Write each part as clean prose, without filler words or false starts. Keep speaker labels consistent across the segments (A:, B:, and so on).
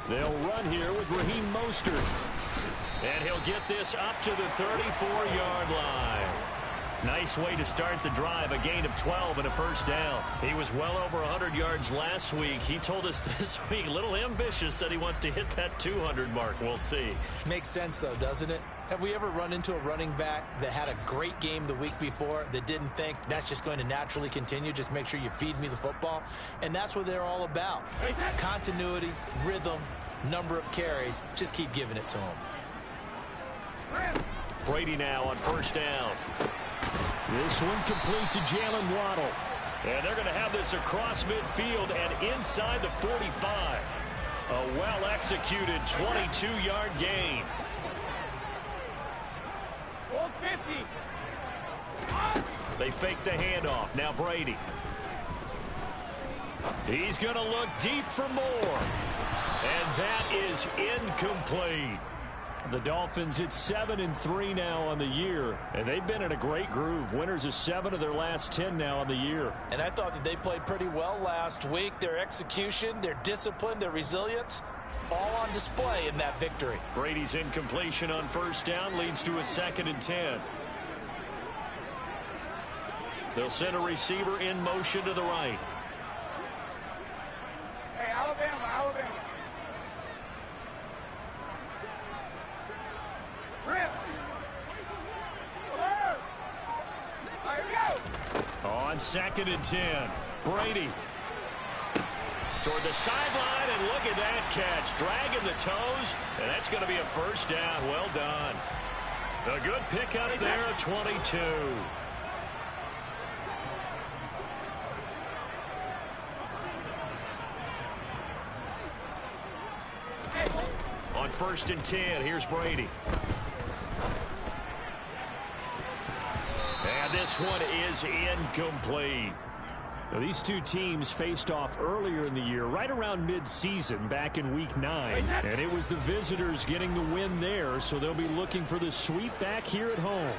A: They'll run here with Raheem Mostert. And he'll get this up to the 34-yard line. Nice way to start the drive, a gain of 12 and a first down. He was well over 100 yards last week. He told us this week, a little ambitious, said he wants to hit that 200 mark. We'll see.
B: Makes sense, though, doesn't it? Have we ever run into a running back that had a great game the week before that didn't think that's just going to naturally continue? Just make sure you feed me the football. And that's what they're all about. Continuity, rhythm, number of carries. Just keep giving it to them.
A: Brady now on first down. This one complete to Jalen Waddle. And they're going to have this across midfield and inside the 45. A well-executed 22-yard gain. 50. They fake the handoff. Now Brady. He's going to look deep for more. And that is incomplete. The Dolphins, it's 7-3 now on the year, and they've been in a great groove. Winners of 7 of their last 10 now on the year.
B: And I thought that they played pretty well last week. Their execution, their discipline, their resilience, all on display in that victory.
A: Brady's incompletion on first down leads to a 2nd and 10. They'll send a receiver in motion to the right.
C: Hey, Alabama.
A: On 2nd and 10, Brady toward the sideline, and look at that catch, dragging the toes, and that's going to be a first down. Well done. A good pick up there at 22. On 1st and 10, here's Brady. And this one is incomplete.
D: Now, these two teams faced off earlier in the year, right around mid-season, back in Week 9. And it was the visitors getting the win there, so they'll be looking for the sweep back here at home.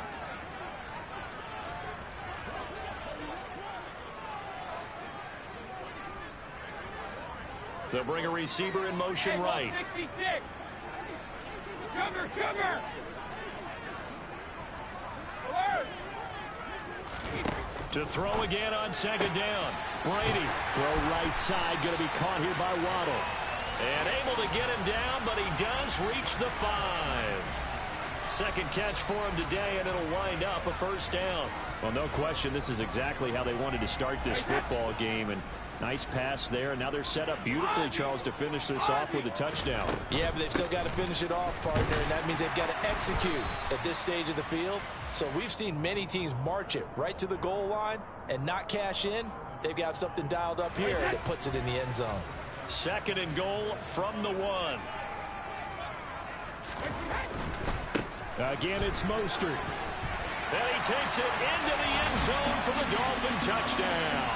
A: They'll bring a receiver in motion right.
C: 66. Sugar.
A: To throw again on 2nd down. Brady.
D: Throw right side, going to be caught here by Waddle.
A: And able to get him down, but he does reach the 5. Second catch for him today, and it'll wind up a first down.
D: Well, no question, this is exactly how they wanted to start this football game. And nice pass there. Now they're set up beautifully, Charles, to finish this off with a touchdown.
B: Yeah, but they've still got to finish it off, partner, and that means they've got to execute at this stage of the field. So we've seen many teams march it right to the goal line and not cash in. They've got something dialed up here that puts it in the end zone.
A: 2nd and goal from the 1.
D: Again, it's Mostert.
A: And he takes it into the end zone for the Dolphin touchdown.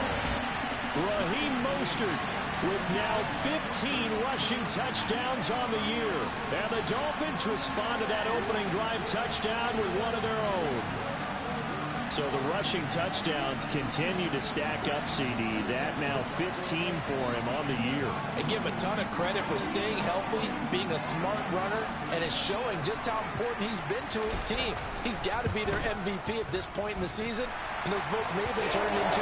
D: Raheem Mostert with now 15 rushing touchdowns on the year. And the Dolphins respond to that opening drive touchdown with one of their own. So the rushing touchdowns continue to stack up, CD. That now 15 for him on the year.
B: And give him a ton of credit for staying healthy, being a smart runner, and it's showing just how important he's been to his team. He's got to be their MVP at this point in the season, and those votes may have been turned into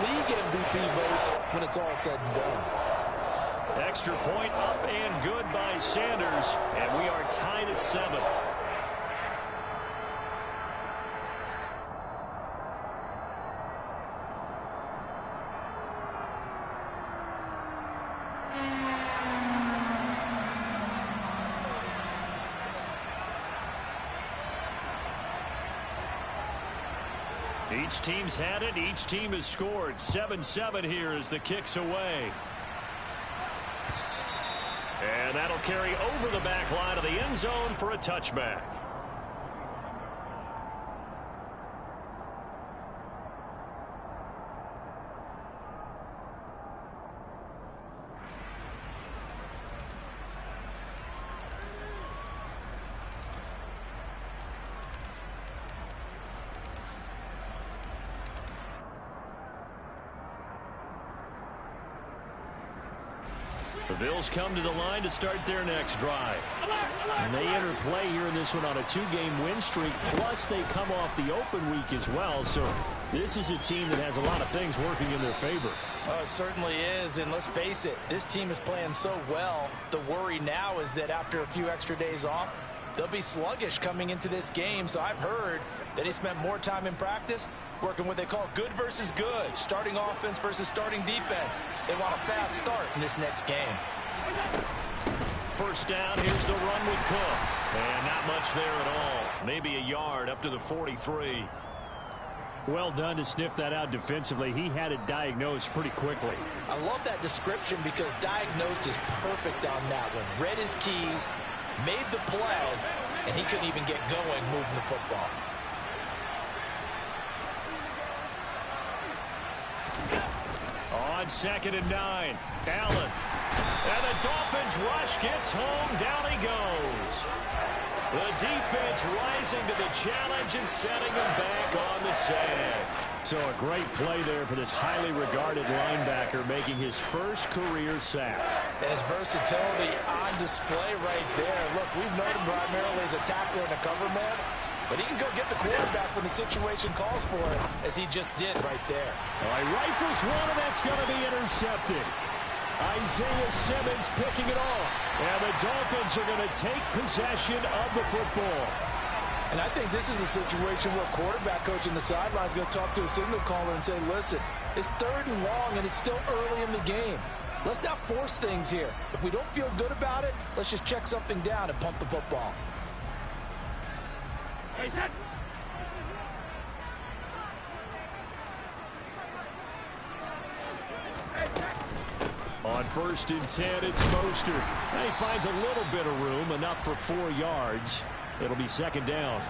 B: league MVP votes when it's all said and done.
A: Extra point up and good by Sanders, and we are tied at 7. Each team's had it. Each team has scored. 7-7 here as the kick's away. And that'll carry over the back line of the end zone for a touchback. The Bills come to the line to start their next drive.
D: And they enter play here in this one on a 2-game win streak, plus they come off the open week as well. So this is a team that has a lot of things working in their favor.
B: Oh, it certainly is, and let's face it, this team is playing so well. The worry now is that after a few extra days off, they'll be sluggish coming into this game. So I've heard that he spent more time in practice working what they call good versus good, starting offense versus starting defense. They want a fast start in this next game.
A: First down, here's the run with Cook. And not much there at all. Maybe a yard up to the 43.
D: Well done to sniff that out defensively. He had it diagnosed pretty quickly.
B: I love that description because diagnosed is perfect on that one. Read his keys, made the play, and he couldn't even get going moving the football.
A: On 2nd and 9, Allen. And the Dolphins rush gets home. Down he goes. The defense rising to the challenge and setting him back on the sand.
D: So a great play there for this highly regarded linebacker making his first career sack.
B: And his versatility on display right there. Look, we've known him primarily as a tackler and a cover man, but he can go get the quarterback when the situation calls for it, as he just did right there.
D: All right, rifles one, and that's going to be intercepted. Isaiah Simmons picking it off. And the Dolphins are going to take possession of the football.
B: And I think this is a situation where quarterback coach in the sideline is going to talk to a signal caller and say, listen, it's 3rd and long, and it's still early in the game. Let's not force things here. If we don't feel good about it, let's just check something down and pump the football.
D: On 1st and 10, it's Mostert. He finds a little bit of room, enough for 4 yards. It'll be 2nd down.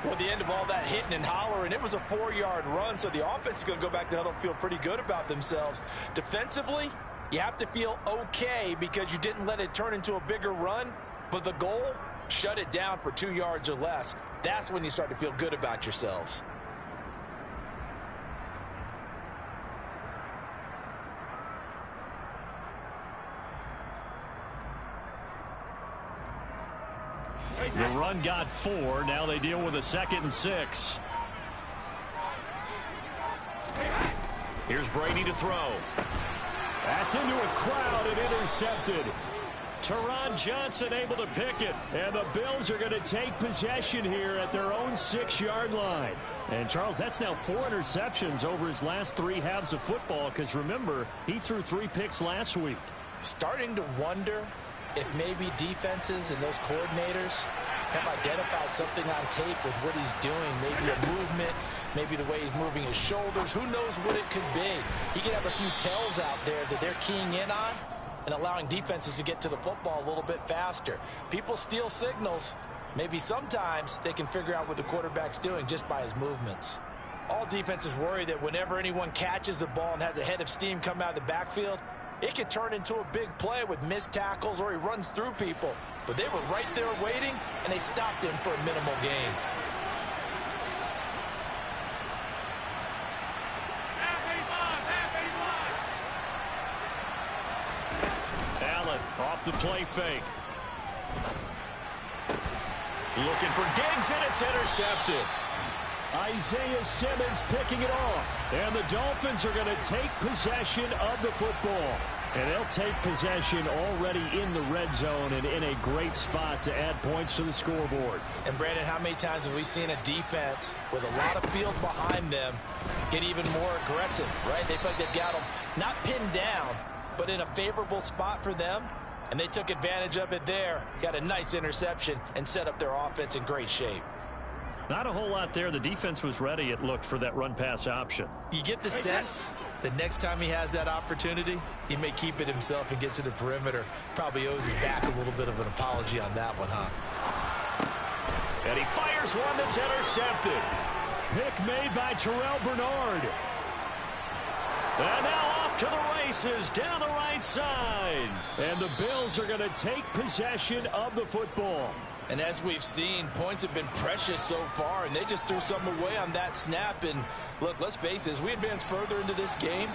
B: Well, at the end of all that hitting and hollering, it was a 4-yard run, so the offense is going to go back to huddle and feel pretty good about themselves. Defensively, you have to feel okay because you didn't let it turn into a bigger run, but the goal, shut it down for 2 yards or less. That's when you start to feel good about yourselves.
A: The run got 4. Now they deal with a 2nd and 6. Here's Brady to throw.
D: That's into a crowd and intercepted.
A: Teron Johnson able to pick it.
D: And the Bills are going to take possession here at their own 6-yard line. And, Charles, that's now 4 interceptions over his last 3 halves of football because, remember, he threw 3 picks last week.
B: Starting to wonder if maybe defenses and those coordinators have identified something on tape with what he's doing. Maybe a movement, maybe the way he's moving his shoulders. Who knows what it could be? He could have a few tells out there that they're keying in on and allowing defenses to get to the football a little bit faster. People steal signals. Maybe sometimes they can figure out what the quarterback's doing just by his movements. All defenses worry that whenever anyone catches the ball and has a head of steam come out of the backfield, it could turn into a big play with missed tackles or he runs through people. But they were right there waiting, and they stopped him for a minimal gain.
A: Allen off the play fake. Looking for Diggs, and it's intercepted.
D: Isaiah Simmons picking it off. And the Dolphins are going to take possession of the football. And they'll take possession already in the red zone and in a great spot to add points to the scoreboard.
B: And, Brandon, how many times have we seen a defense with a lot of field behind them get even more aggressive, right? They feel like they've got them not pinned down, but in a favorable spot for them. And they took advantage of it there, got a nice interception, and set up their offense in great shape.
A: Not a whole lot there. The defense was ready, it looked, for that run-pass option.
B: You get the sense that next time he has that opportunity, he may keep it himself and get to the perimeter. Probably owes his back a little bit of an apology on that one, huh?
A: And he fires one that's intercepted.
D: Pick made by Terrell Bernard.
A: And now off to the races down the right side.
D: And the Bills are going to take possession of the football.
B: And as we've seen, points have been precious so far, and they just threw some away on that snap. And look, let's face it, as we advance further into this game,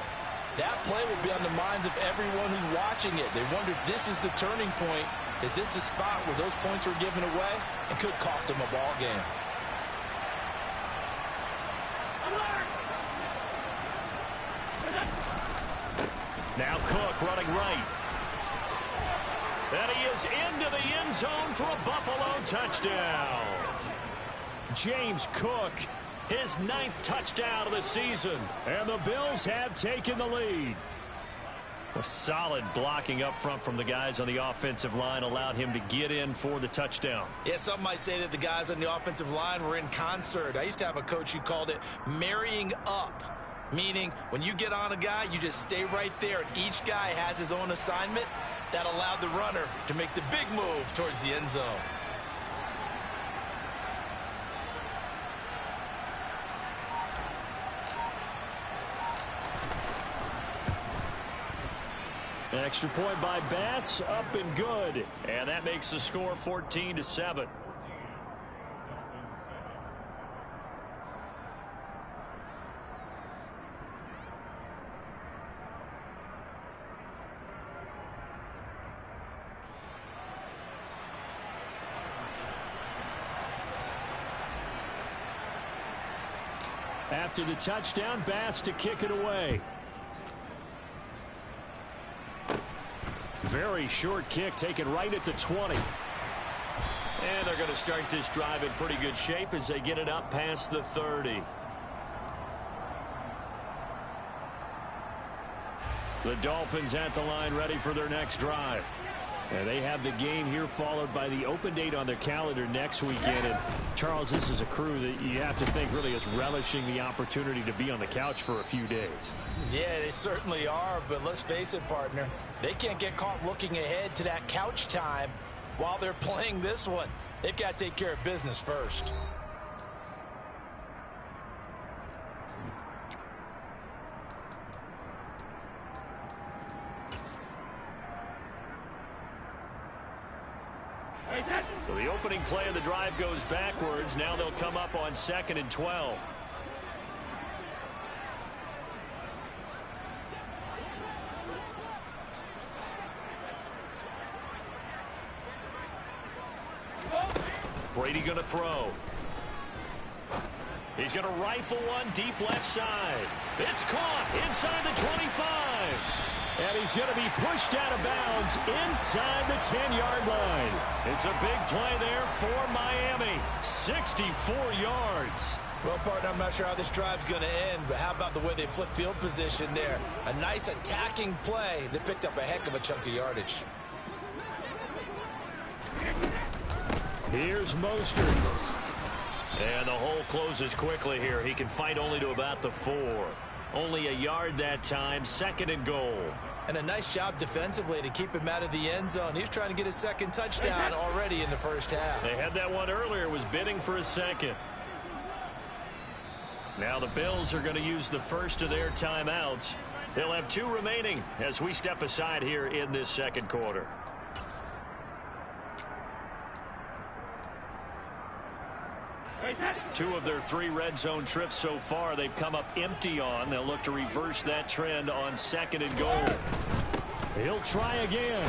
B: That play will be on the minds of everyone who's watching it. They wonder, this is the turning point. Is this the spot where those points were given away and could cost them a ball game?
A: Now Cook running right. And he is into the end zone for a Buffalo touchdown. James Cook, his 9th touchdown of the season. And the Bills have taken the lead. A solid blocking up front from the guys on the offensive line allowed him to get in for the touchdown.
B: Yeah, some might say that the guys on the offensive line were in concert. I used to have a coach who called it marrying up, meaning when you get on a guy, you just stay right there, and each guy has his own assignment. That allowed the runner to make the big move towards the end zone.
D: Extra point by Bass, up and good.
A: And that makes the score 14-7.
D: After the touchdown, Bass to kick it away. Very short kick taken right at the 20.
A: And they're going to start this drive in pretty good shape as they get it up past the 30. The Dolphins at the line ready for their next drive.
D: And they have the game here followed by the open date on their calendar next weekend. And Charles, this is a crew that you have to think really is relishing the opportunity to be on the couch for a few days.
B: Yeah, they certainly are, but let's face it, partner. They can't get caught looking ahead to that couch time while they're playing this one. They've got to take care of business first.
A: So the opening play of the drive goes backwards. Now they'll come up on 2nd and 12. Brady going to throw. He's going to rifle one deep left side. It's caught inside the 25.
D: And he's going to be pushed out of bounds inside the 10-yard line.
A: It's a big play there for Miami. 64 yards.
B: Well, partner, I'm not sure how this drive's going to end, but how about the way they flip field position there? A nice attacking play that picked up a heck of a chunk of yardage.
D: Here's Mostert.
A: And the hole closes quickly here. He can fight only to about the 4. Only a yard that time. 2nd and goal.
B: And a nice job defensively to keep him out of the end zone. He was trying to get his 2nd touchdown already in the first half.
A: They had that one earlier. Was bidding for a 2nd. Now the Bills are going to use the first of their timeouts. They'll have 2 remaining as we step aside here in this 2nd quarter. Two of their 3 red zone trips so far they've come up empty on. They'll look to reverse that trend on 2nd and goal.
D: He'll try again.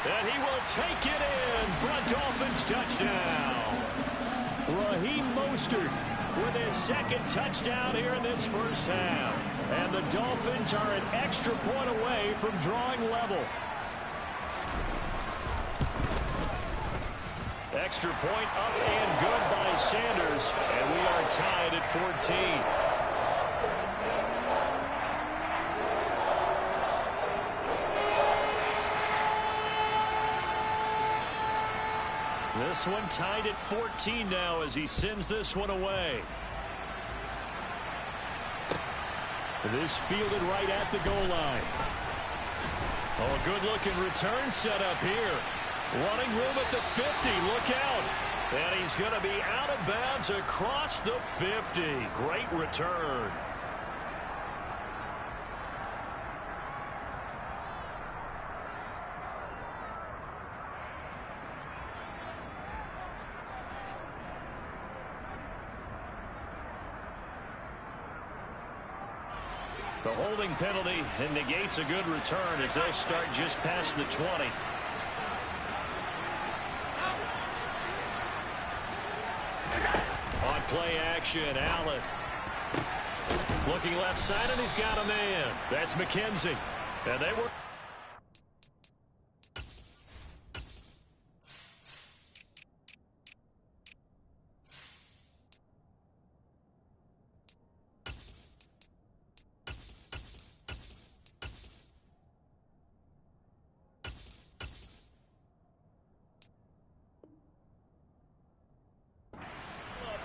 A: And he will take it in for a Dolphins touchdown.
D: Raheem Mostert with his 2nd touchdown here in this first half. And the Dolphins are an extra point away from drawing level.
A: Extra point up and good by Sanders. And we are tied at 14. This one tied at 14 now as he sends this one away.
D: This fielded right at the goal line.
A: Oh, a good-looking return set up here. Running room at the 50. Look out. And he's going to be out of bounds across the 50. Great return. The holding penalty negates a good return as they'll start just past the 20. On play action, Allen. Looking left side, and he's got a man. That's McKenzie. And they were...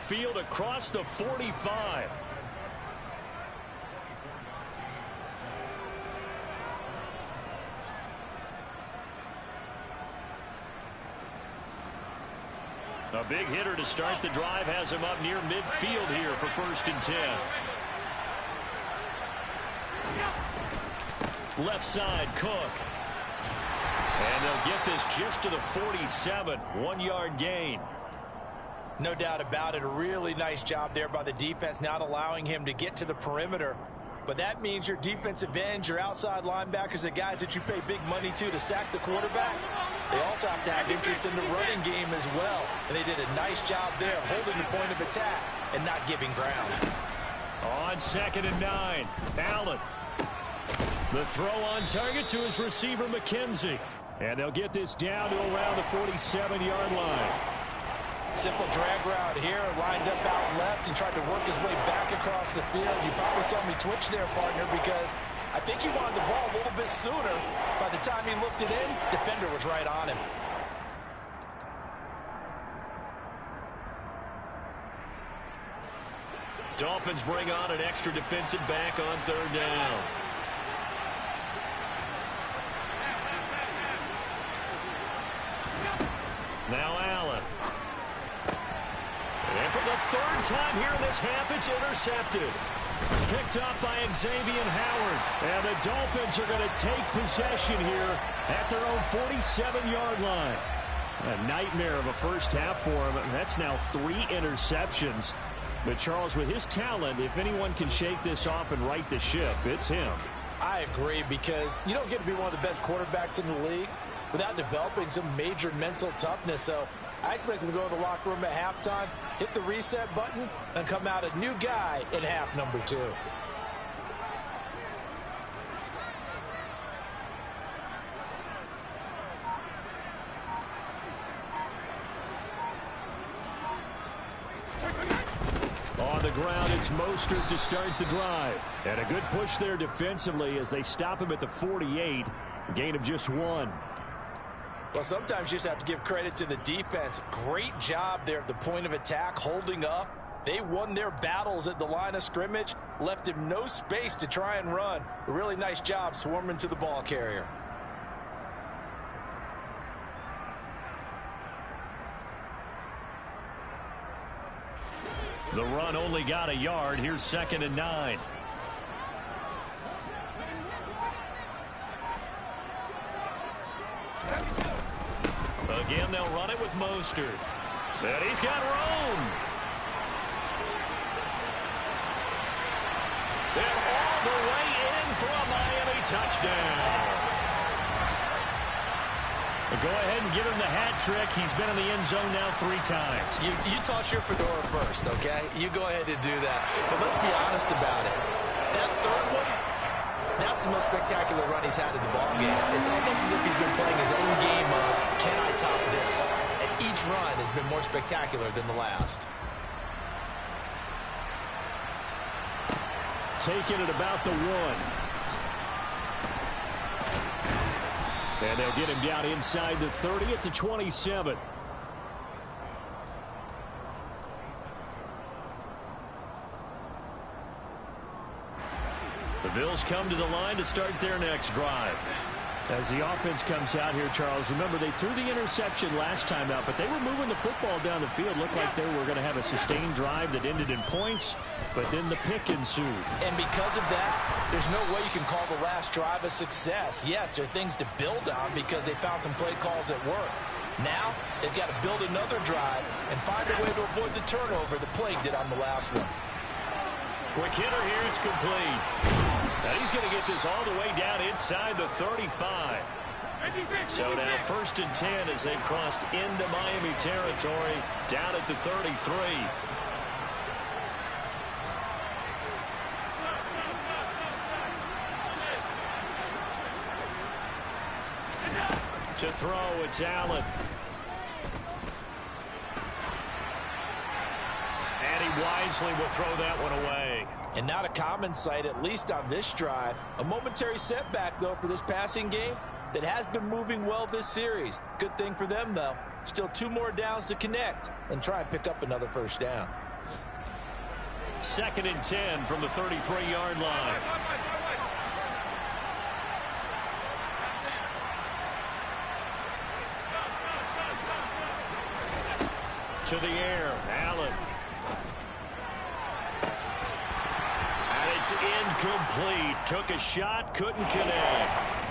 A: Field across the 45. A big hitter to start the drive has him up near midfield here for 1st and 10. Left side, Cook. And they'll get this just to the 47. 1-yard gain.
B: No doubt about it. A really nice job there by the defense, not allowing him to get to the perimeter. But that means your defensive ends, your outside linebackers, the guys that you pay big money to sack the quarterback, they also have to have interest in the running game as well. And they did a nice job there, holding the point of attack and not giving ground.
A: On 2nd and 9, Allen. The throw on target to his receiver, McKenzie. And they'll get this down to around the 47-yard line.
B: Simple drag route here, lined up out left and tried to work his way back across the field. You probably saw me twitch there, partner, because I think he wanted the ball a little bit sooner. By the time he looked it in, defender was right on him.
A: Dolphins bring on an extra defensive back on 3rd down. Now Allen. And for the 3rd time here in this half, it's intercepted. Picked up by Xavier Howard. And the Dolphins are going to take possession here at their own 47-yard line. A nightmare of a first half for him. That's now 3 interceptions. But Charles, with his talent, if anyone can shake this off and right the ship, it's him.
B: I agree, because you don't get to be one of the best quarterbacks in the league without developing some major mental toughness. So I expect him to go to the locker room at halftime, hit the reset button, and come out a new guy in half number 2.
A: On the ground, it's Mostert to start the drive. And a good push there defensively as they stop him at the 48. A gain of just 1.
B: Well, sometimes you just have to give credit to the defense. Great job there at the point of attack, holding up. They won their battles at the line of scrimmage, left him no space to try and run. A really nice job swarming to the ball carrier.
A: The run only got a yard. Here's 2nd and 9. Again, they'll run it with Mostert. And he's got room. And all the way in for a Miami touchdown. Go ahead and give him the hat trick. He's been in the end zone now 3 times.
B: You toss your fedora first, okay? You go ahead and do that. But let's be honest about it. That 3rd one, that's the most spectacular run he's had in the ballgame. It's almost as if he's been playing his own game of, can I top this? And each run has been more spectacular than the last.
A: Taking it about the 1. And they'll get him down inside the 30 at the 27. The Bills come to the line to start their next drive. As the offense comes out here, Charles, remember they threw the interception last time out, but they were moving the football down the field. Looked like they were going to have a sustained drive that ended in points, but then the pick ensued.
B: And because of that, there's no way you can call the last drive a success. Yes, there are things to build on because they found some play calls that work. Now, they've got to build another drive and find a way to avoid the turnover that plagued it on the last one.
A: Quick hitter here, it's complete. And he's going to get this all the way down inside the 35. So now 1st and 10 as they've crossed into Miami territory down at the 33. To throw, it's Allen. And he wisely will throw that one away.
B: And not a common sight, at least on this drive. A momentary setback, though, for this passing game that has been moving well this series. Good thing for them, though. Still 2 more downs to connect and try and pick up another first down.
A: 2nd and 10 from the 33-yard line. To the air, Allen. And it's incomplete. Took a shot, couldn't connect.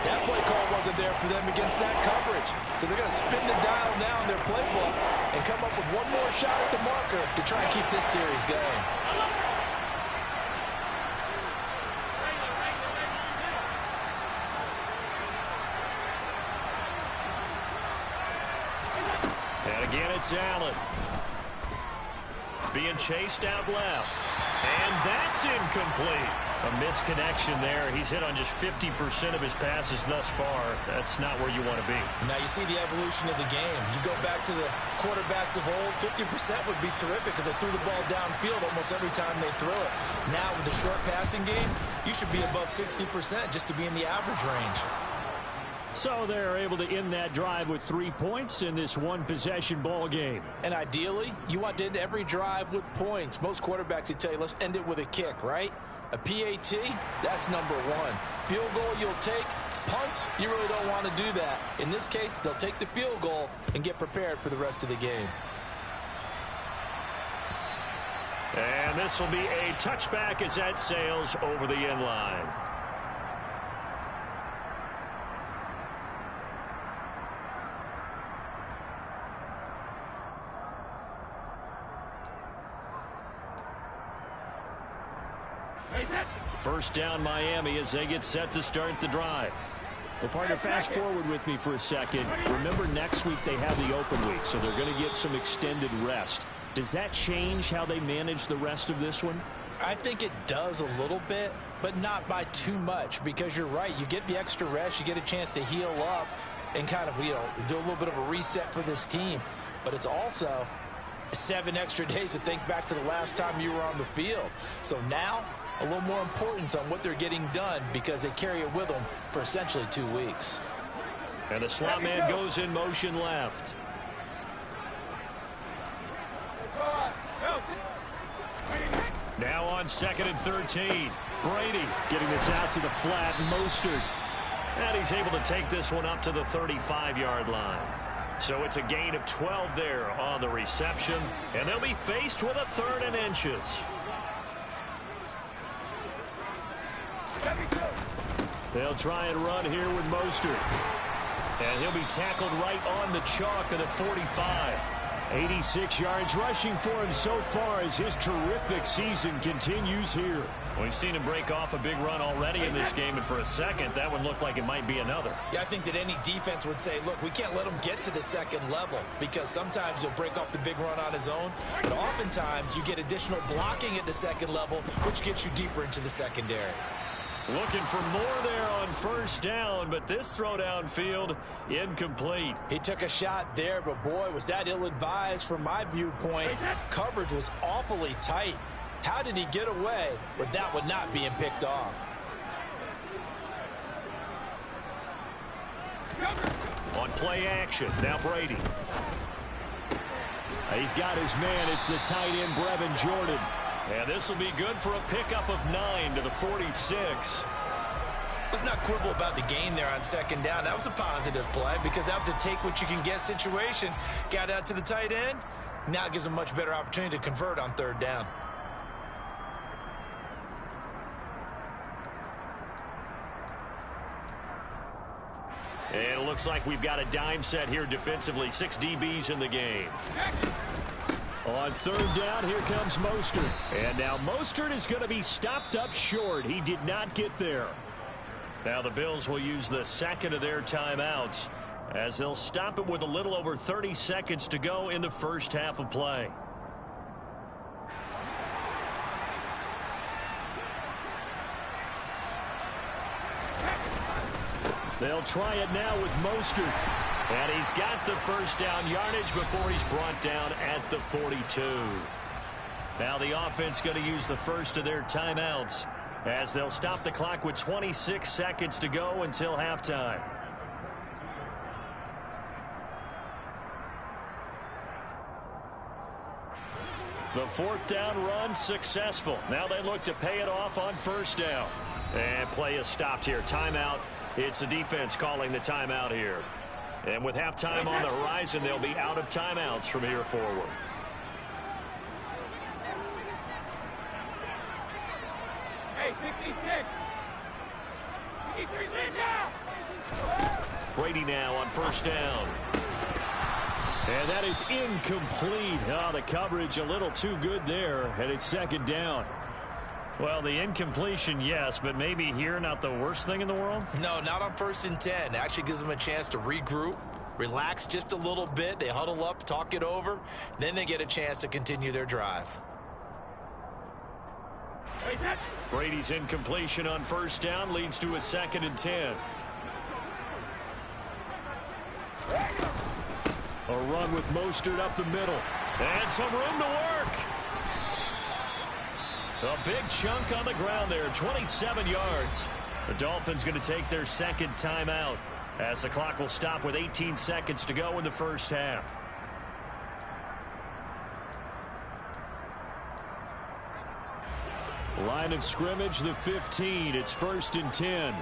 B: That play call wasn't there for them against that coverage. So they're going to spin the dial now in their playbook and come up with one more shot at the marker to try and keep this series going.
A: And again, it's Allen. Being chased out left. And that's incomplete. A misconnection there. He's hit on just 50% of his passes thus far. That's not where you want to be.
B: Now you see the evolution of the game. You go back to the quarterbacks of old, 50% would be terrific because they threw the ball downfield almost every time they threw it. Now with the short passing game, you should be above 60% just to be in the average range.
D: So they're able to end that drive with 3 points in this one-possession ball game.
B: And ideally, you want to end every drive with points. Most quarterbacks would tell you, let's end it with a kick, right? A PAT, that's number 1. Field goal you'll take. Punts, you really don't want to do that. In this case, they'll take the field goal and get prepared for the rest of the game.
A: And this will be a touchback as that sails over the end line. First down Miami as they get set to start the drive.
D: Well, partner, fast forward with me for a second. Remember, next week they have the open week, so they're going to get some extended rest. Does that change how they manage the rest of this one?
B: I think it does a little bit, but not by too much, because you're right. You get the extra rest. You get a chance to heal up and kind of, do a little bit of a reset for this team. But it's also 7 extra days to think back to the last time you were on the field. So now, a little more importance on what they're getting done because they carry it with them for essentially 2 weeks.
A: And the slot man goes in motion left. Now on 2nd and 13. Brady
D: getting this out to the flat. Mostert.
A: And he's able to take this one up to the 35-yard line. So it's a gain of 12 there on the reception. And they'll be faced with a 3rd and inches. They'll try and run here with Mostert. And he'll be tackled right on the chalk of the 45.
D: 86 yards rushing for him so far as his terrific season continues here.
A: We've seen him break off a big run already in this game, and for a second, that one looked like it might be another.
B: Yeah, I think that any defense would say, look, we can't let him get to the second level because sometimes he'll break off the big run on his own, but oftentimes you get additional blocking at the second level, which gets you deeper into the secondary.
A: Looking for more there on first down, but this throw downfield incomplete.
B: He took a shot there, but boy, was that ill-advised from my viewpoint. Coverage was awfully tight. How did he get away with that one not being picked off?
A: On play action, now Brady.
D: He's got his man. It's the tight end, Brevin Jordan.
A: And this will be good for a pickup of 9 to the 46.
B: Let's not quibble about the gain there on second down. That was a positive play because that was a take-what-you-can-get situation. Got out to the tight end. Now it gives them a much better opportunity to convert on third down.
A: And it looks like we've got a dime set here defensively. 6 DBs in the game.
D: On third down, here comes Mostert. And now Mostert is going to be stopped up short. He did not get there. Now the Bills will use the second of their timeouts as they'll stop it with a little over 30 seconds to go in the first half of play. They'll try it now with Mostert. And he's got the first down yardage before he's brought down at the 42. Now the offense going to use the first of their timeouts as they'll stop the clock with 26 seconds to go until halftime. The fourth down run successful. Now they look to pay it off on first down. And play is stopped here. Timeout. It's the defense calling the timeout here. And with halftime on the horizon, they'll be out of timeouts from here forward.
C: Hey, 56. 53, lead now.
D: Brady now on first down. And that is incomplete. Oh, the coverage a little too good there, and it's second down. Well, the incompletion, yes, but maybe here not the worst thing in the world?
B: No, not on 1st and 10. Actually gives them a chance to regroup, relax just a little bit. They huddle up, talk it over. Then they get a chance to continue their drive.
D: Brady's incompletion on first down leads to a 2nd and 10. A run with Mostert up the middle. And some room to work. A big chunk on the ground there, 27 yards. The Dolphins going to take their second timeout as the clock will stop with 18 seconds to go in the first half. Line of scrimmage, the 15. It's 1st and 10.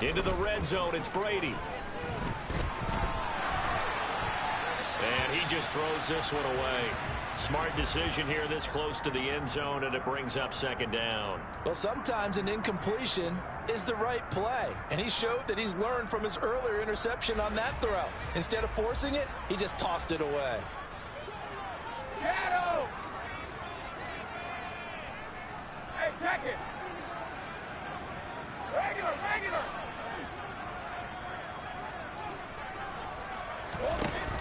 D: Into the red zone, it's Brady. And he just throws this one away. Smart decision here this close to the end zone, and it brings up second down.
B: Well, sometimes an incompletion is the right play, and he showed that he's learned from his earlier interception on that throw. Instead of forcing it, he just tossed it away.
C: Shadow! Hey, check it! Regular!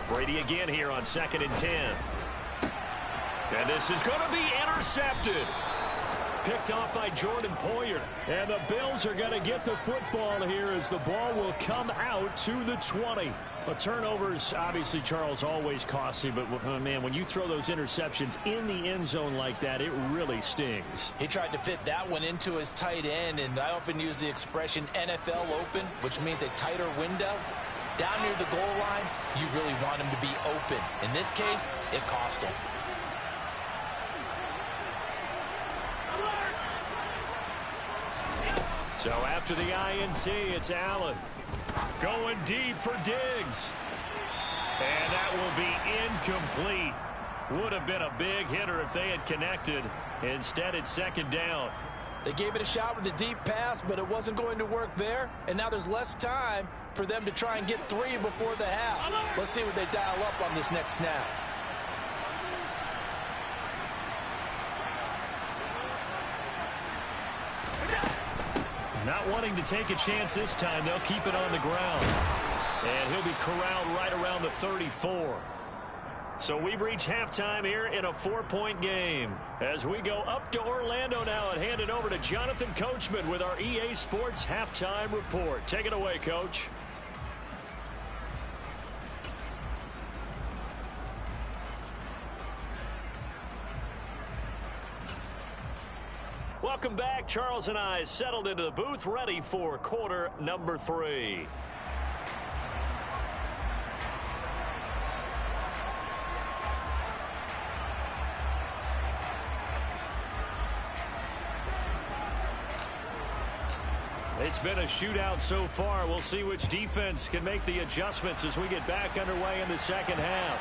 D: Brady again here on 2nd and 10. And this is going to be intercepted. Picked off by Jordan Poyer. And the Bills are going to get the football here as the ball will come out to the 20. A turnover's obviously, Charles, always costly. But, man, when you throw those interceptions in the end zone like that, it really stings.
B: He tried to fit that one into his tight end, and I often use the expression NFL open, which means a tighter window. Down near the goal line, you really want him to be open. In this case, it cost him.
D: So after the INT, it's Allen. Going deep for Diggs. And that will be incomplete. Would have been a big hitter if they had connected. Instead, it's second down.
B: They gave it a shot with a deep pass, but it wasn't going to work there. And now there's less time for them to try and get 3 before the half. Let's see what they dial up on this next snap.
D: Not wanting to take a chance this time, they'll keep it on the ground. And he'll be corralled right around the 34. So we've reached halftime here in a 4-point game. As we go up to Orlando now and hand it over to Jonathan Coachman with our EA Sports Halftime Report. Take it away, Coach. Welcome back. Charles and I settled into the booth, ready for quarter number 3.
A: It's been a shootout so far. We'll see which defense can make the adjustments as we get back underway in the second half.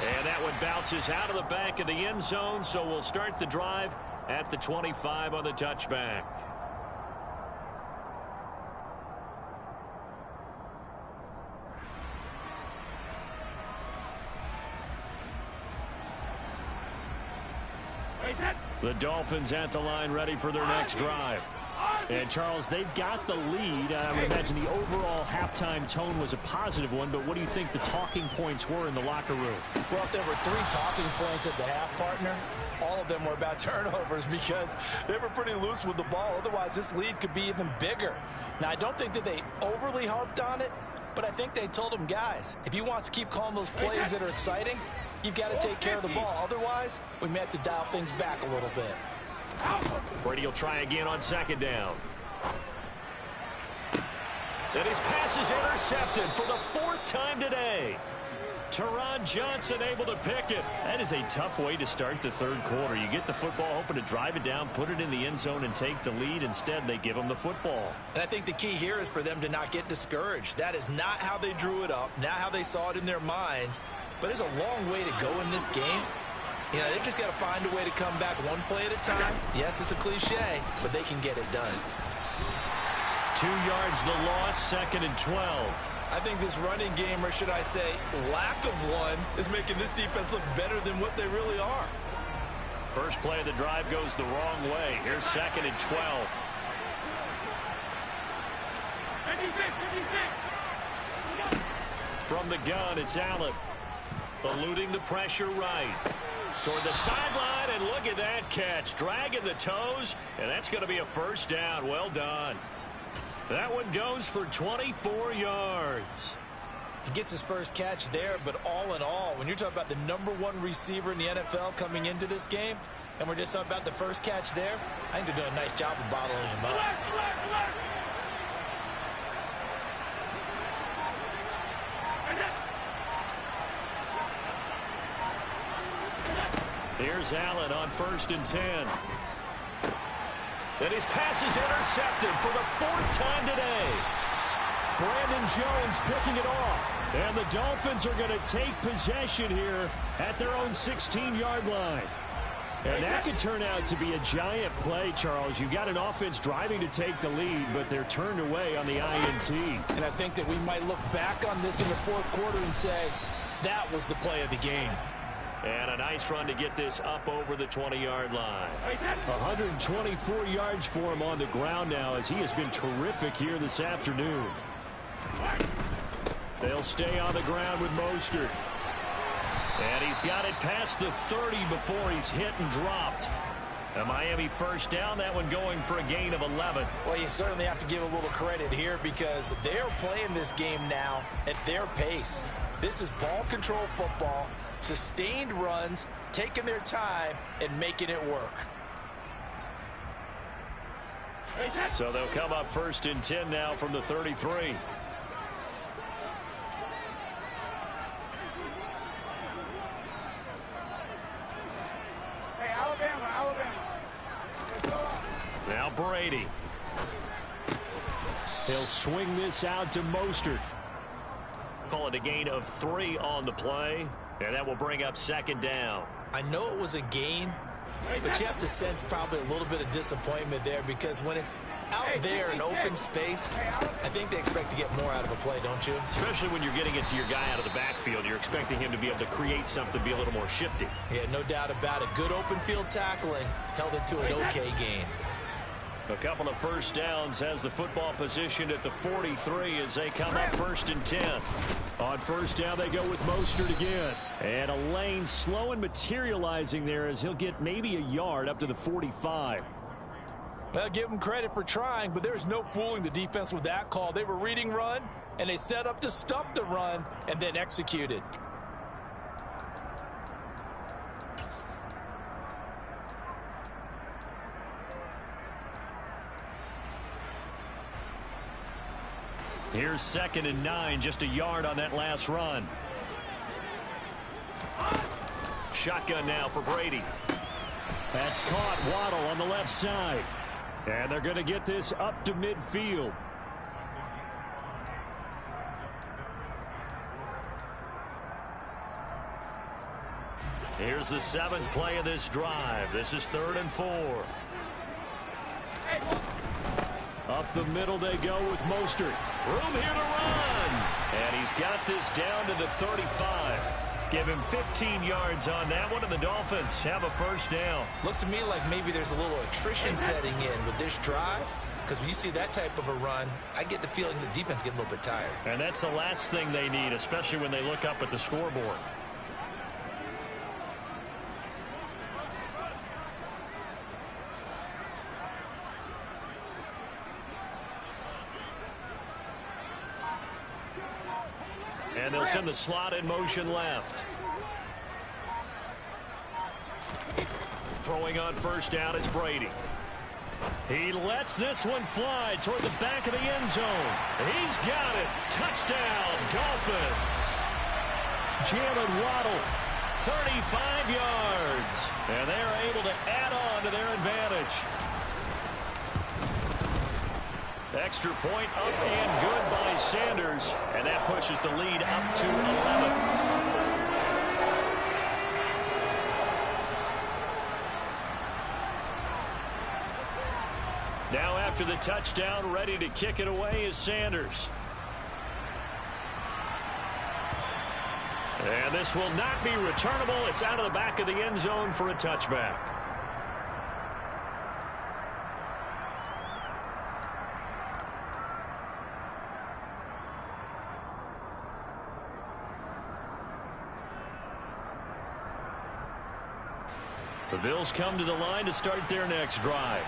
A: And that one bounces out of the back of the end zone, so we'll start the drive at the 25 on the touchback. The Dolphins at the line ready for their next drive.
D: And, Charles, they've got the lead. I would imagine the overall halftime tone was a positive one, but what do you think the talking points were in the locker room?
B: Well, if there were 3 talking points at the half, partner, all of them were about turnovers because they were pretty loose with the ball. Otherwise, this lead could be even bigger. Now, I don't think that they overly harped on it, but I think they told them, guys, if you want to keep calling those plays that are exciting, you've got to take care of the ball. Otherwise, we may have to dial things back a little bit.
A: Brady will try again on second down. And his pass is intercepted for the 4th time today. Teron Johnson able to pick it. That is a tough way to start the 3rd quarter. You get the football, hoping to drive it down, put it in the end zone, and take the lead. Instead, they give them the football.
B: And I think the key here is for them to not get discouraged. That is not how they drew it up, not how they saw it in their minds. But there's a long way to go in this game. You know, they've just got to find a way to come back one play at a time. Yes, it's a cliche, but they can get it done.
A: 2 yards the loss, 2nd and 12.
B: I think this running game, or should I say lack of one, is making this defense look better than what they really are.
A: First play of the drive goes the wrong way. Here's 2nd and 12.
C: 56.
A: From the gun, it's Allen. Eluding the pressure right. Toward the sideline, and look at that catch. Dragging the toes, and that's going to be a first down. Well done. That one goes for 24 yards.
B: He gets his first catch there, but all in all, when you're talking about the #1 receiver in the NFL coming into this game, and we're just talking about the first catch there, I think they're doing a nice job of bottling him up.
A: Here's Allen on 1st and 10. And his pass is intercepted for the 4th time today.
D: Brandon Jones picking it off. And the Dolphins are going to take possession here at their own 16-yard line. And that could turn out to be a giant play, Charles. You've got an offense driving to take the lead, but they're turned away on the INT.
B: And I think that we might look back on this in the 4th quarter and say, that was the play of the game.
A: And a nice run to get this up over the 20-yard line.
D: 124 yards for him on the ground now, as he has been terrific here this afternoon. They'll stay on the ground with Mostert.
A: And he's got it past the 30 before he's hit and dropped. A Miami first down, that one going for a gain of 11.
B: Well, you certainly have to give a little credit here because they're playing this game now at their pace. This is ball control football, sustained runs, taking their time, and making it work.
A: So they'll come up 1st and 10 now from the 33.
C: Hey, Alabama.
A: Now Brady.
D: He'll swing this out to Mostert.
A: Call it a gain of 3 on the play, and that will bring up 2nd down.
B: I know it was a gain, but you have to sense probably a little bit of disappointment there because when it's out there in open space, I think they expect to get more out of a play, don't you?
A: Especially when you're getting it to your guy out of the backfield. You're expecting him to be able to create something, be a little more shifty.
B: Yeah, no doubt about it. Good open field tackling held it to an okay gain.
A: A couple of first downs, has the football position at the 43 as they come up 1st and 10.
D: On 1st down, they go with Mostert again. And a lane slow and materializing there as he'll get maybe a yard up to the 45.
B: Well, give them credit for trying, but there's no fooling the defense with that call. They were reading run, and they set up to stuff the run and then executed.
A: Here's 2nd and 9, just a yard on that last run. Shotgun now for Brady.
D: That's caught. Waddle on the left side. And they're going to get this up to midfield.
A: Here's the 7th play of this drive. This is 3rd and 4.
D: Up the middle they go with Mostert.
A: Room here to run. And he's got this down to the 35. Give him 15 yards on that one, and the Dolphins have a first down.
B: Looks to me like maybe there's a little attrition setting in with this drive, because when you see that type of a run, I get the feeling the defense getting a little bit tired.
A: And that's the last thing they need, especially when they look up at the scoreboard. And they'll send the slot in motion left. Throwing on first down is Brady. He lets this one fly toward the back of the end zone. He's got it. Touchdown, Dolphins.
D: Jalen Waddle.
A: 35 yards. And they're able to add on to their advantage. Extra point up and good by Sanders. And that pushes the lead up to 11. Now after the touchdown, ready to kick it away is Sanders. And this will not be returnable. It's out of the back of the end zone for a touchback. The Bills come to the line to start their next drive.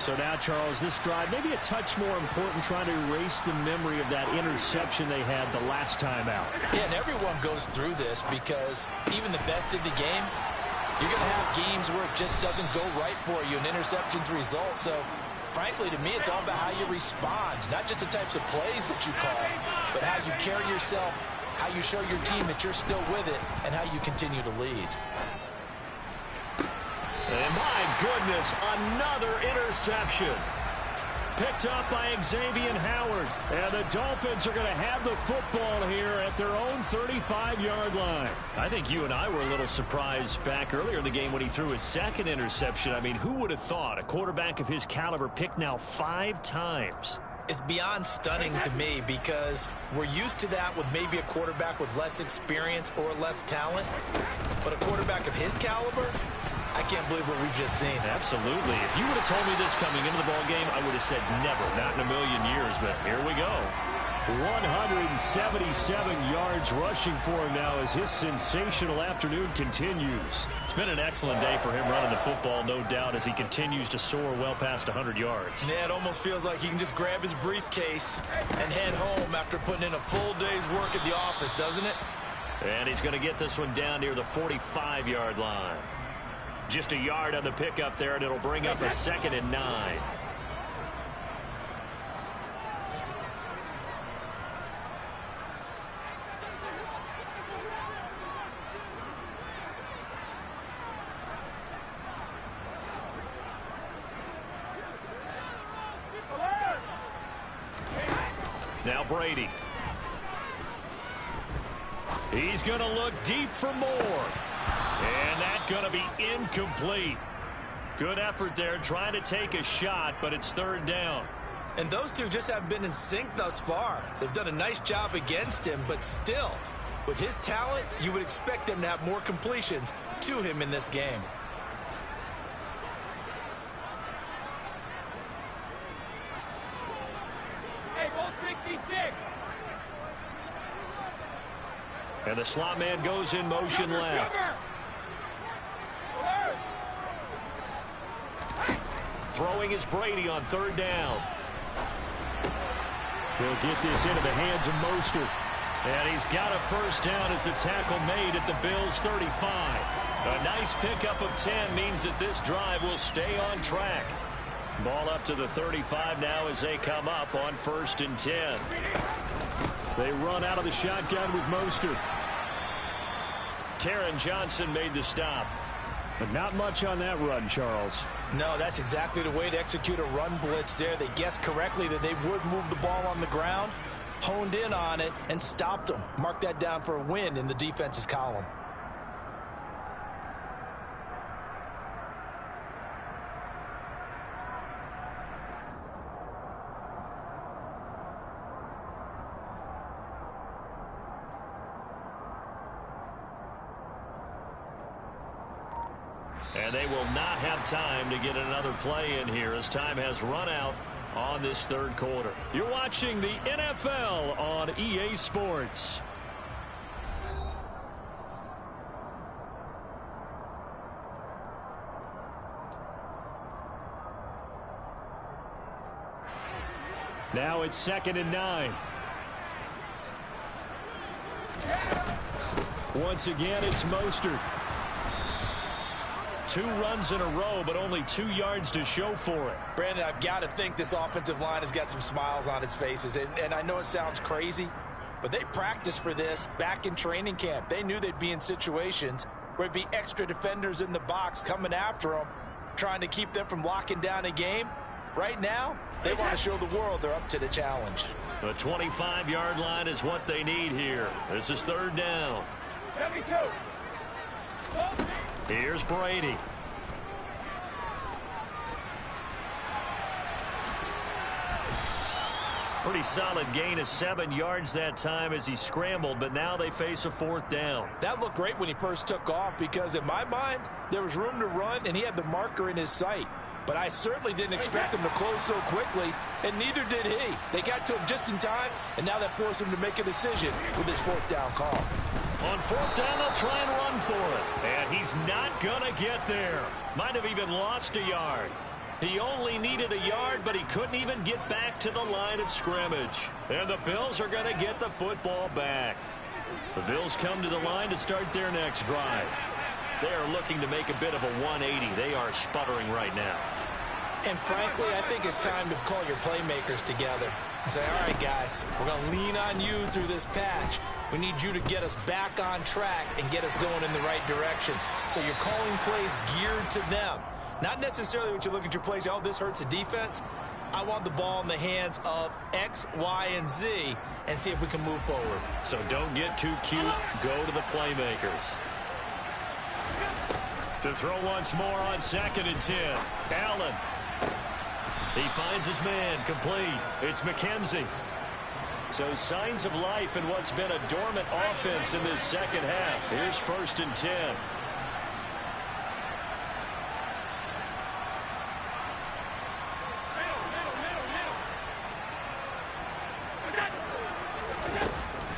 D: So now, Charles, this drive maybe a touch more important, trying to erase the memory of that interception they had the last time out.
B: Yeah, and everyone goes through this because even the best in the game, you're going to have games where it just doesn't go right for you and interceptions result. So, frankly, to me, it's all about how you respond, not just the types of plays that you call, but how you carry yourself, how you show your team that you're still with it, and how you continue to lead.
A: And my goodness, another interception. Picked up by Xavier Howard.
D: And the Dolphins are going to have the football here at their own 35-yard line.
A: I think you and I were a little surprised back earlier in the game when he threw his second interception. I mean, who would have thought a quarterback of his caliber picked now 5 times?
B: It's beyond stunning to me because we're used to that with maybe a quarterback with less experience or less talent. But a quarterback of his caliber, I can't believe what we've just seen.
A: Absolutely. If you would have told me this coming into the ball game, I would have said never, not in a million years. But here we go.
D: 177 yards rushing for him now as his sensational afternoon continues.
A: It's been an excellent day for him running the football, no doubt, as he continues to soar well past 100 yards.
B: Yeah, it almost feels like he can just grab his briefcase and head home after putting in a full day's work at the office, doesn't it?
A: And he's going to get this one down near the 45-yard line. Just a yard on the pickup there, and it'll bring up a 2nd and 9. Now Brady. He's going to look deep for more. And that's going to be incomplete. Good effort there trying to take a shot, but it's 3rd down.
B: And those two just haven't been in sync thus far. They've done a nice job against him, but still, with his talent, you would expect them to have more completions to him in this game.
C: Hey, ball 66.
A: And the slot man goes in motion left. Throwing is Brady on 3rd down.
D: He'll get this into the hands of Mostert.
A: And he's got a first down as the tackle made at the Bills' 35. A nice pickup of 10 means that this drive will stay on track. Ball up to the 35 now as they come up on 1st and 10.
D: They run out of the shotgun with Mostert.
A: Taron Johnson made the stop.
D: But not much on that run, Charles.
B: No, that's exactly the way to execute a run blitz there. They guessed correctly that they would move the ball on the ground, honed in on it, and stopped them. Mark that down for a win in the defense's column.
A: And they will not have time to get another play in here as time has run out on this third quarter. You're watching the NFL on EA Sports.
D: Now it's 2nd and 9. Once again, it's Mostert. 2 runs in a row, but only 2 yards to show for it.
B: Brandon, I've got to think this offensive line has got some smiles on its faces. And I know it sounds crazy, but they practiced for this back in training camp. They knew they'd be in situations where it'd be extra defenders in the box coming after them, trying to keep them from locking down a game. Right now, they want to show the world they're up to the challenge.
A: The 25-yard line is what they need here. This is 3rd down.
C: 72.
A: Here's Brady. Pretty solid gain of 7 yards that time as he scrambled, but now they face a 4th down.
B: That looked great when he first took off because, in my mind, there was room to run, and he had the marker in his sight. But I certainly didn't expect him to close so quickly, and neither did he. They got to him just in time, and now that forced him to make a decision with his 4th down call.
A: On 4th down, they'll try and run for it. And he's not going to get there. Might have even lost a yard. He only needed a yard, but he couldn't even get back to the line of scrimmage. And the Bills are going to get the football back. The Bills come to the line to start their next drive. They are looking to make a bit of a 180. They are sputtering right now.
B: And frankly, I think it's time to call your playmakers together and say, all right, guys, we're going to lean on you through this patch. We need you to get us back on track and get us going in the right direction. So you're calling plays geared to them. Not necessarily what you look at your plays, oh, this hurts the defense. I want the ball in the hands of X, Y, and Z and see if we can move forward.
A: So don't get too cute. Go to the playmakers. To throw once more on 2nd and 10. Allen. He finds his man, complete. It's McKenzie. So signs of life in what's been a dormant offense in this second half. Here's 1st and 10.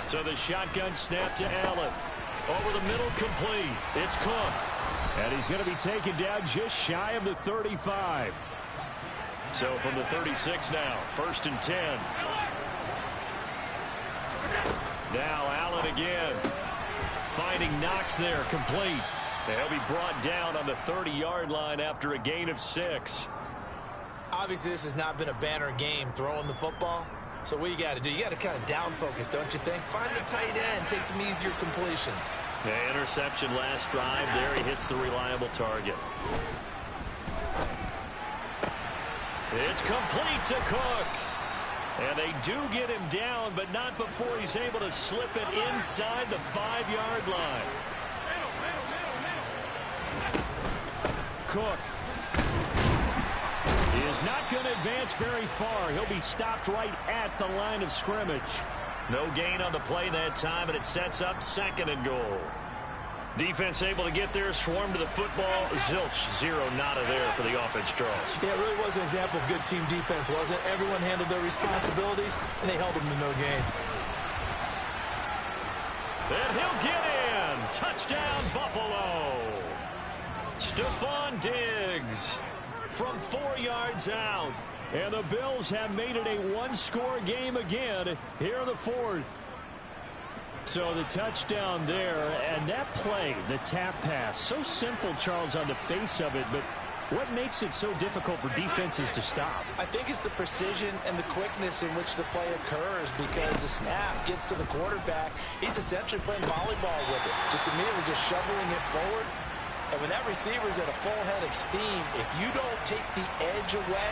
A: So the shotgun snap to Allen. Over the middle, complete. It's Cook.
D: And he's going to be taken down just shy of the 35.
A: So from the 36 now, 1st and 10. Now Allen again. Finding Knox there, complete. And he'll be brought down on the 30-yard line after a gain of 6.
B: Obviously, this has not been a banner game throwing the football. So what you got to do, you got to kind of down focus, don't you think? Find the tight end, take some easier completions.
A: The interception last drive. There he hits the reliable target. It's complete to Cook. And they do get him down, but not before he's able to slip it inside the 5-yard line. Cook. He is not going to advance very far. He'll be stopped right at the line of scrimmage. No gain on the play that time, and it sets up 2nd and goal. Defense able to get there, swarm to the football. Zilch, 0 nada there for the offense, Charles.
B: Yeah, it really was an example of good team defense, wasn't it? Everyone handled their responsibilities, and they held them to no gain.
A: And he'll get in. Touchdown, Buffalo. Stephon Diggs from 4 yards out. And the Bills have made it a one-score game again here in the 4th.
D: So the touchdown there, and that play, the tap pass, so simple, Charles, on the face of it, but what makes it so difficult for defenses to stop?
B: I think it's the precision and the quickness in which the play occurs because the snap gets to the quarterback. He's essentially playing volleyball with it, just immediately just shoveling it forward. And when that receiver's at a full head of steam, if you don't take the edge away,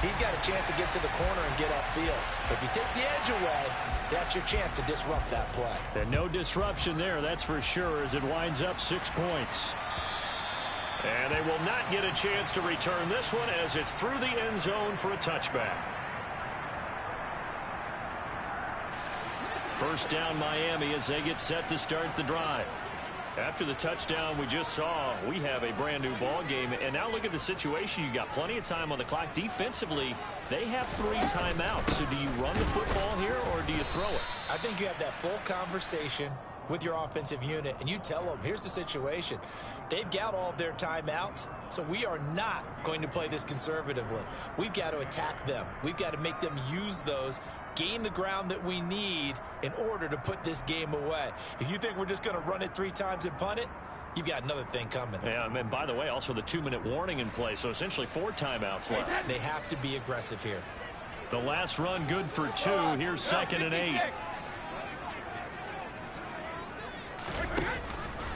B: he's got a chance to get to the corner and get upfield. If you take the edge away, that's your chance to disrupt that play.
D: And no disruption there, that's for sure, as it winds up 6 points. And they will not get a chance to return this one as it's through the end zone for a touchback. First down Miami as they get set to start the drive. After the touchdown we just saw, we have a brand new ball game. And now look at the situation. You got plenty of time on the clock. Defensively, they have 3 timeouts. So do you run the football here or do you throw it?
B: I think you have that full conversation with your offensive unit, and you tell them, here's the situation. They've got all of their timeouts, so we are not going to play this conservatively. We've got to attack them. We've got to make them use those, gain the ground that we need in order to put this game away. If you think we're just going to run it 3 times and punt it, you've got another thing coming.
D: Yeah, and by the way, also the 2-minute warning in play, so essentially 4 timeouts left.
B: They have to be aggressive here.
D: The last run good for 2. Here's 2nd and 8.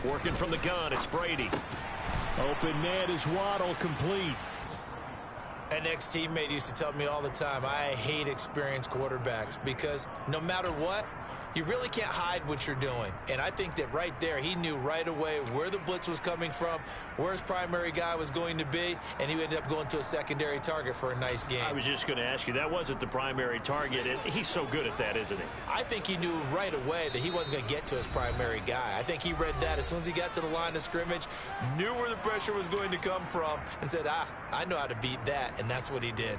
D: Working from the gun, it's Brady. Open man is Waddle, complete.
B: An ex-teammate used to tell me all the time, I hate experienced quarterbacks because no matter what, you really can't hide what you're doing. And I think that right there, he knew right away where the blitz was coming from, where his primary guy was going to be, and he ended up going to a secondary target for a nice game.
D: I was just going to ask you, that wasn't the primary target. He's so good at that, isn't he?
B: I think he knew right away that he wasn't going to get to his primary guy. I think he read that as soon as he got to the line of scrimmage, knew where the pressure was going to come from, and said, I know how to beat that, and that's what he did.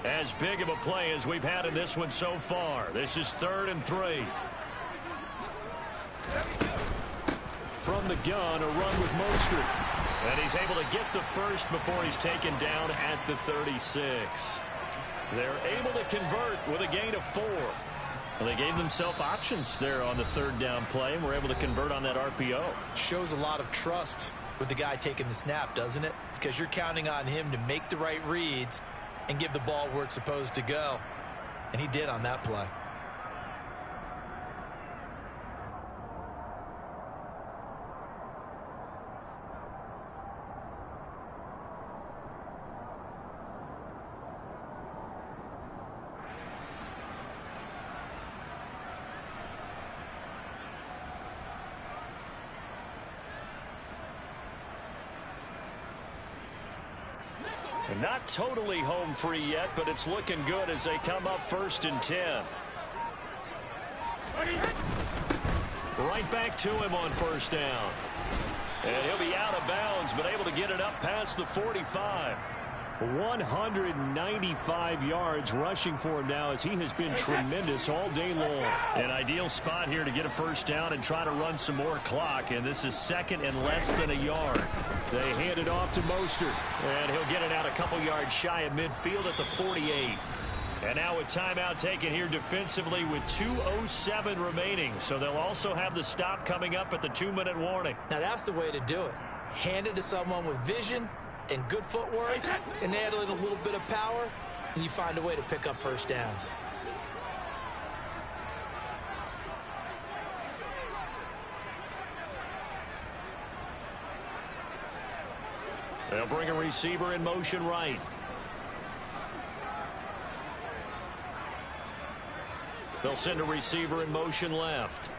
D: As big of a play as we've had in this one so far. This is 3rd and 3. From the gun, a run with Mostert. And he's able to get the first before he's taken down at the 36. They're able to convert with a gain of 4. Well, they gave themselves options there on the 3rd down play, and were able to convert on that RPO.
B: Shows a lot of trust with the guy taking the snap, doesn't it? Because you're counting on him to make the right reads and give the ball where it's supposed to go. And he did on that play.
D: And not totally home free yet, but it's looking good as they come up 1st and 10. Right back to him on 1st down. And he'll be out of bounds, but able to get it up past the 45. 195 yards rushing for him now as he has been tremendous all day long. An ideal spot here to get a 1st down and try to run some more clock, and this is 2nd and less than a yard. They hand it off to Mostert, and he'll get it out a couple yards shy of midfield at the 48. And now a timeout taken here defensively with 2:07 remaining, so they'll also have the stop coming up at the 2-minute warning.
B: Now that's the way to do it. Hand it to someone with vision and good footwork, and add in a little bit of power, and you find a way to pick up 1st downs.
D: They'll bring a receiver in motion right. They'll send a receiver in motion left.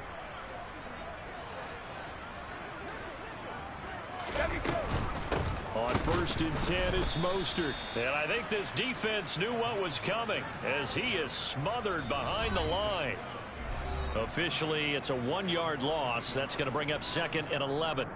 D: On 1st and 10, it's Mostert. And I think this defense knew what was coming as he is smothered behind the line. Officially, it's a 1-yard loss. That's going to bring up 2nd and 11.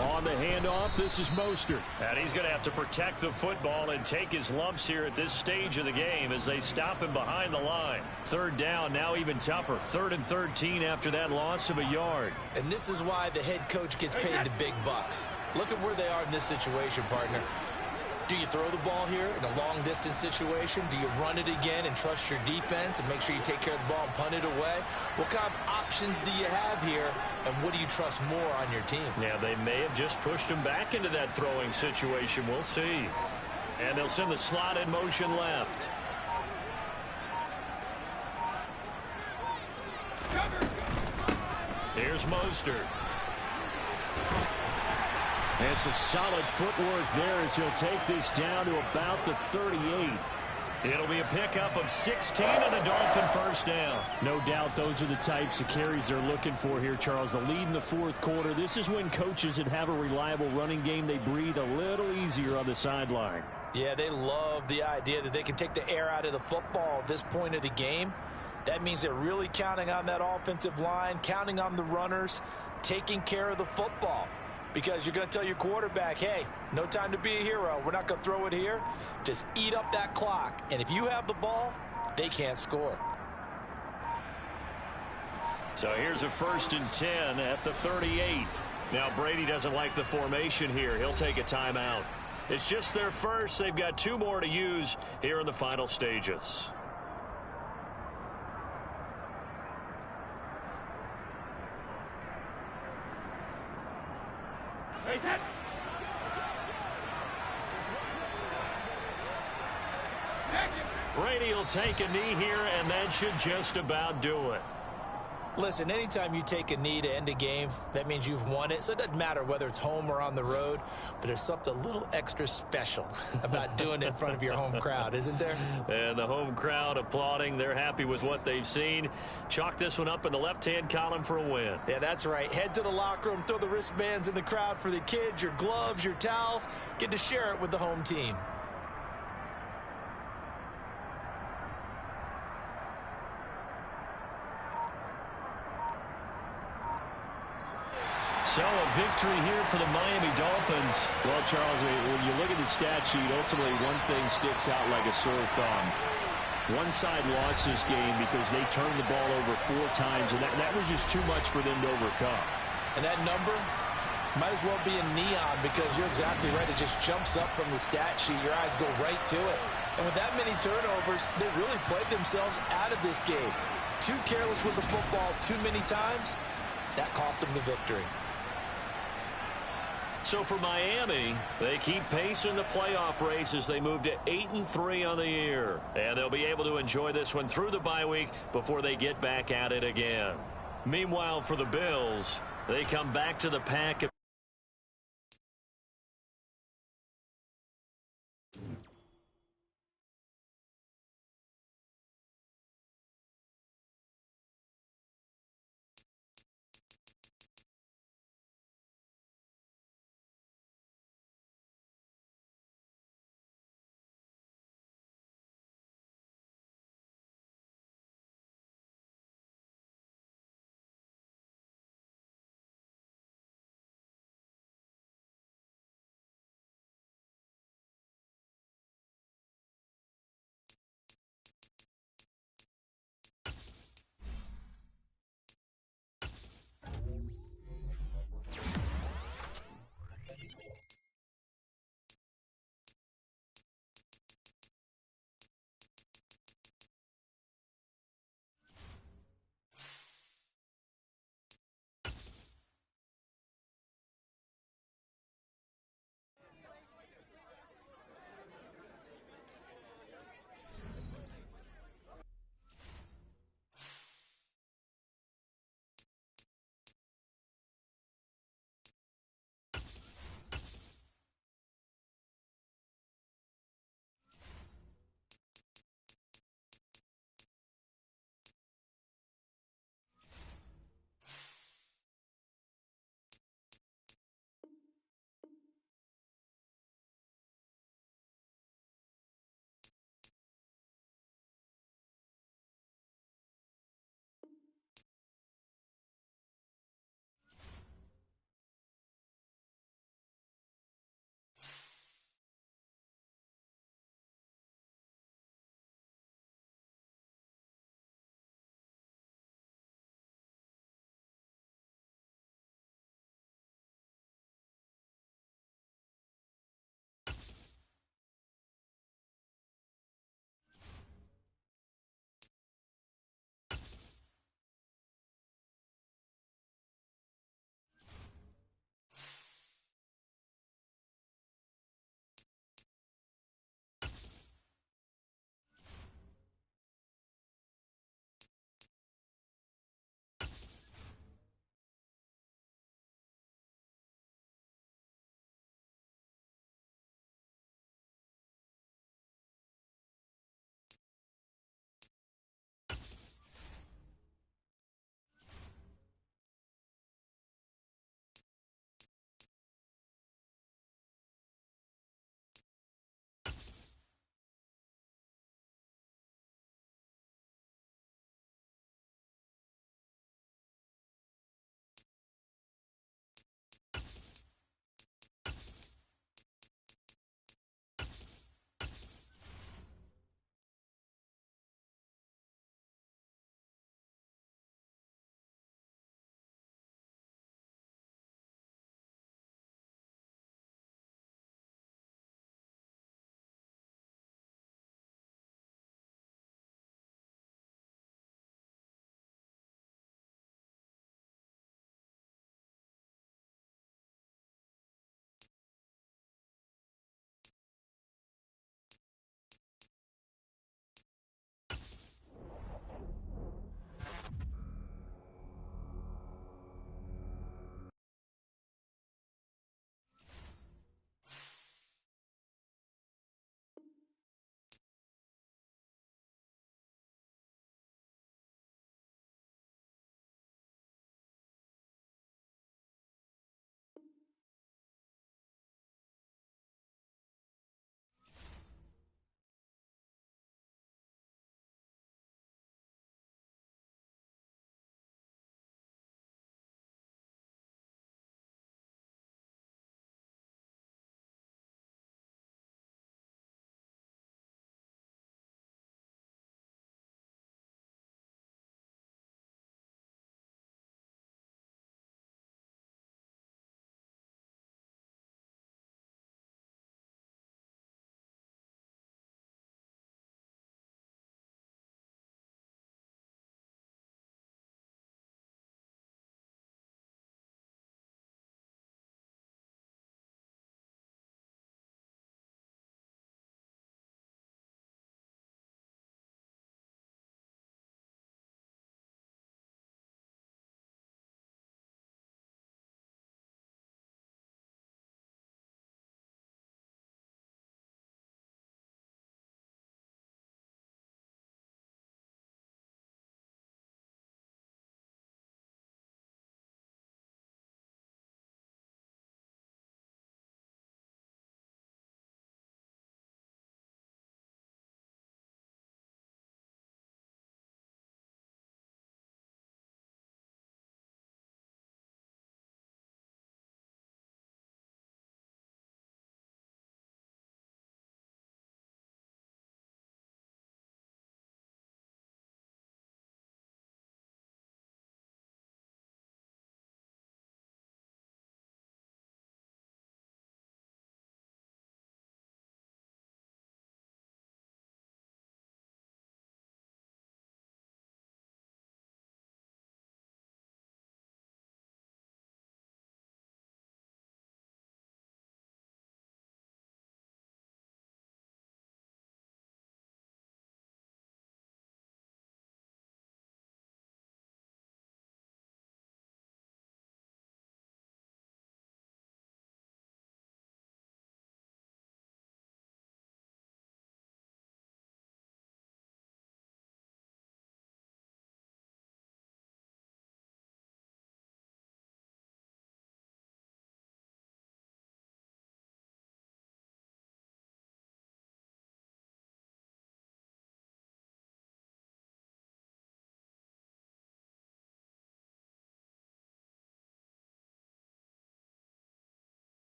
D: On the handoff, this is Mostert. And he's going to have to protect the football and take his lumps here at this stage of the game as they stop him behind the line. 3rd down, now even tougher. 3rd and 13 after that loss of a yard.
B: And this is why the head coach gets paid the big bucks. Look at where they are in this situation, partner. Do you throw the ball here in a long-distance situation? Do you run it again and trust your defense and make sure you take care of the ball and punt it away? What kind of options do you have here, and what do you trust more on your team?
A: Yeah, they may have just pushed him back into that throwing situation. We'll see. And they'll send the slot in motion left. Here's Mostert.
D: And it's a solid footwork there as he'll take this down to about the 38.
A: It'll be a pickup of 16 and a Dolphin first down.
D: No doubt those are the types of carries they're looking for here, Charles. The lead in the fourth quarter. This is when coaches that have a reliable running game, they breathe a little easier on the sideline.
B: Yeah, they love the idea that they can take the air out of the football at this point of the game. That means they're really counting on that offensive line, counting on the runners, taking care of the football. Because you're going to tell your quarterback, hey, no time to be a hero. We're not going to throw it here. Just eat up that clock. And if you have the ball, they can't score.
A: So here's a 1st and 10 at the 38. Now Brady doesn't like the formation here. He'll take a timeout. It's just their first. They've got 2 more to use here in the final stages. Brady will take a knee here, and that should just about do it.
B: Listen, anytime you take a knee to end a game, that means you've won it. So it doesn't matter whether it's home or on the road, but there's something a little extra special about doing it in front of your home crowd, isn't there?
A: And the home crowd applauding. They're happy with what they've seen. Chalk this one up in the left-hand column for a win.
B: Yeah, that's right. Head to the locker room, throw the wristbands in the crowd for the kids, your gloves, your towels. Get to share it with the home team.
A: So a victory here for the Miami Dolphins.
D: Well, Charles, when you look at the stat sheet, ultimately one thing sticks out like a sore thumb. One side lost this game because they turned the ball over 4 times, and that was just too much for them to overcome.
B: And that number might as well be in neon because you're exactly right. It just jumps up from the stat sheet. Your eyes go right to it. And with that many turnovers, they really played themselves out of this game. Too careless with the football too many times. That cost them the victory.
A: So for Miami, they keep pace in the playoff race as they move to 8-3 on the year. And they'll be able to enjoy this one through the bye week before they get back at it again. Meanwhile, for the Bills, they come back to the pack.